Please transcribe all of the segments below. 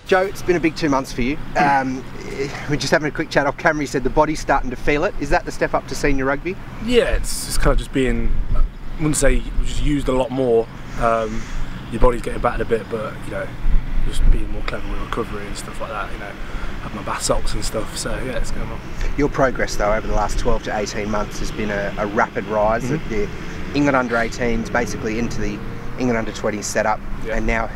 Joe, it's been a big 2 months for you. We're just having a quick chat off camera. You said the body's starting to feel it. Is that the step up to senior rugby? Yeah, it's kind of just being, I wouldn't say just used a lot more. Your body's getting battered a bit, but you know, just being more clever with recovery and stuff like that. You know, have my bath salts and stuff. So yeah, it's going on. Your progress though over the last 12 to 18 months has been a rapid rise. The England under 18s basically into the England under 20s setup, and now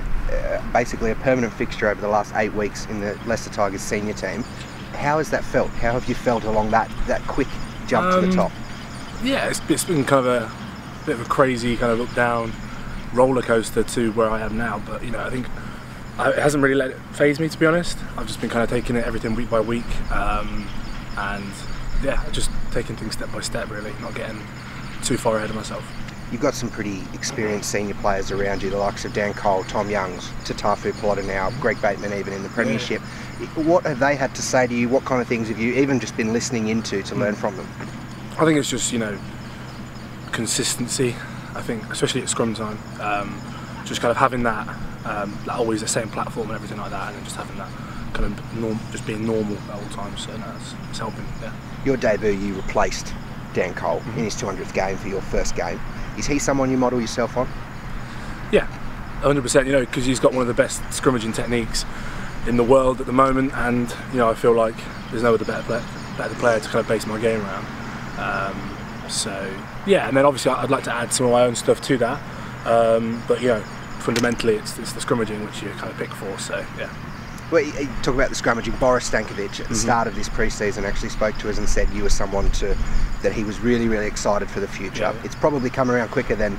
basically a permanent fixture over the last 8 weeks in the Leicester Tigers senior team. How has that felt? How have you felt along that quick jump to the top? Yeah, it's been kind of a bit of a crazy kind of look down roller coaster to where I am now, but you know, I think it hasn't really let it faze me, to be honest. I've just been kind of taking it everything week by week, and yeah, just taking things step by step really, not getting too far ahead of myself. You've got some pretty experienced senior players around you, the likes of Dan Cole, Tom Youngs, Tatafu Plotter now, Greg Bateman even in the Premiership. What have they had to say to you? What kind of things have you even just been listening into to learn from them? I think it's just, you know, consistency. I think, especially at scrum time, just kind of having that, like always the same platform and everything like that, and then just having that kind of just being normal at all times. So no, it's helping. Yeah. Your debut, you replaced Dan Cole in his 200th game for your first game. Is he someone you model yourself on? Yeah, 100%. You know, because he's got one of the best scrummaging techniques in the world at the moment, and you know, I feel like there's no other better player to kind of base my game around. So yeah, and then obviously I'd like to add some of my own stuff to that. But you know, fundamentally it's the scrummaging which you kind of pick for. So yeah. Well, you talk about the scrummaging. Boris Stankovich at the start of this pre-season actually spoke to us and said you were someone that he was really, really excited for the future. Yeah. It's probably come around quicker than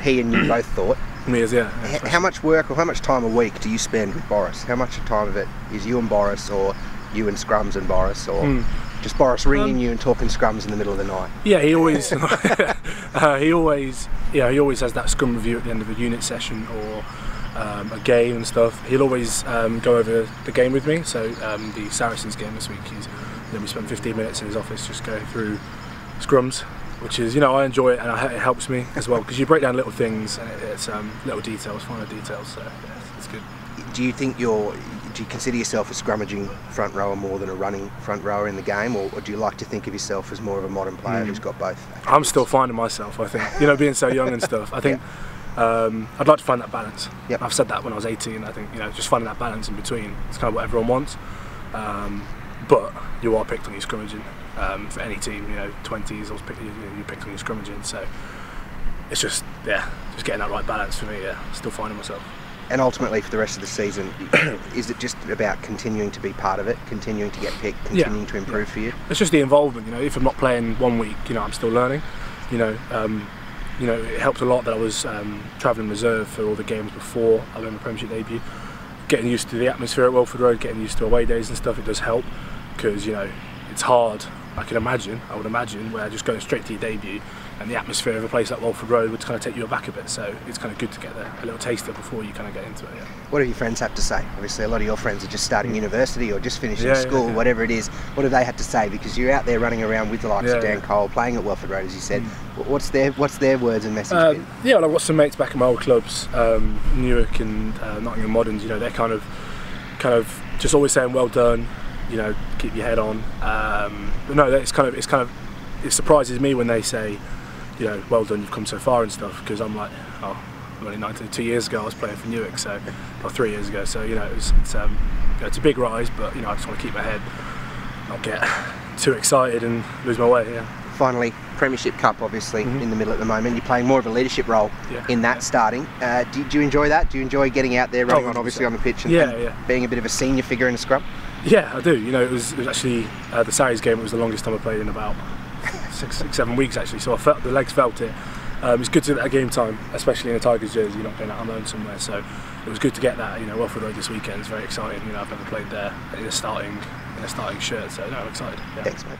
he and you both thought. Me as, yeah. How much work or how much time a week do you spend with Boris? How much time of it is you and Boris, or you and scrums and Boris, or just Boris ringing you and talking scrums in the middle of the night? Yeah, he always, he always has that scrum review at the end of a unit session or a game and stuff. He'll always go over the game with me. So the Saracens game this week, we spent 15 minutes in his office just going through scrums, which is, you know, I enjoy it, and it helps me as well, because you break down little things and it's little details, finer details. So yeah, it's good. Do you think do you consider yourself a scrummaging front rower more than a running front rower in the game, or do you like to think of yourself as more of a modern player who's got both? I'm still finding myself, I think. You know, being so young and stuff. I think. I'd like to find that balance. Yep. I've said that when I was 18. I think, you know, just finding that balance in between. It's kind of what everyone wants. But you are picked on your scrummaging for any team. You know, 20s, you're picked on your scrummaging. So it's just just getting that right balance for me. Yeah, still finding myself. And ultimately, for the rest of the season, is it just about continuing to be part of it, continuing to get picked, continuing to improve for you? It's just the involvement. You know, if I'm not playing 1 week, you know, I'm still learning. You know, it helped a lot that I was travelling reserve for all the games before I went on the Premiership debut. Getting used to the atmosphere at Welford Road, getting used to away days and stuff, it does help, because, you know, it's hard. I would imagine, where just going straight to your debut and the atmosphere of a place like Welford Road would kind of take you aback a bit. So it's kind of good to get a little taster before you kind of get into it. Yeah. What do your friends have to say? Obviously, a lot of your friends are just starting university or just finishing school, whatever it is. What have they had to say? Because you're out there running around with the likes of Dan Cole, playing at Welford Road, as you said. What's their words and message been? Yeah, well, I've got some mates back in my old clubs, Newark and Nottingham Moderns. You know, they're kind of just always saying, well done. You know, keep your head on. But no, it surprises me when they say, you know, well done, you've come so far and stuff, because I'm like, oh, I'm only 19. 2 years ago I was playing for Newark, so, or 3 years ago, so, you know, it's a big rise, but, you know, I just want to keep my head, not get too excited and lose my way. Yeah. Finally, Premiership Cup, obviously, in the middle at the moment. You're playing more of a leadership role in that starting. Do you enjoy that? Do you enjoy getting out there, running on, obviously, on the pitch, and being a bit of a senior figure in a scrum? Yeah, I do. You know, it was actually the Sarries game. It was the longest time I played in about 6-7 weeks, actually. So the legs felt it. It's good to get that game time, especially in a Tigers jersey. You're not playing out on loan somewhere, so it was good to get that. You know, Welford Road this weekend is very exciting. You know, I've never played there in a starting shirt, so no, I'm excited. Yeah. Thanks, mate.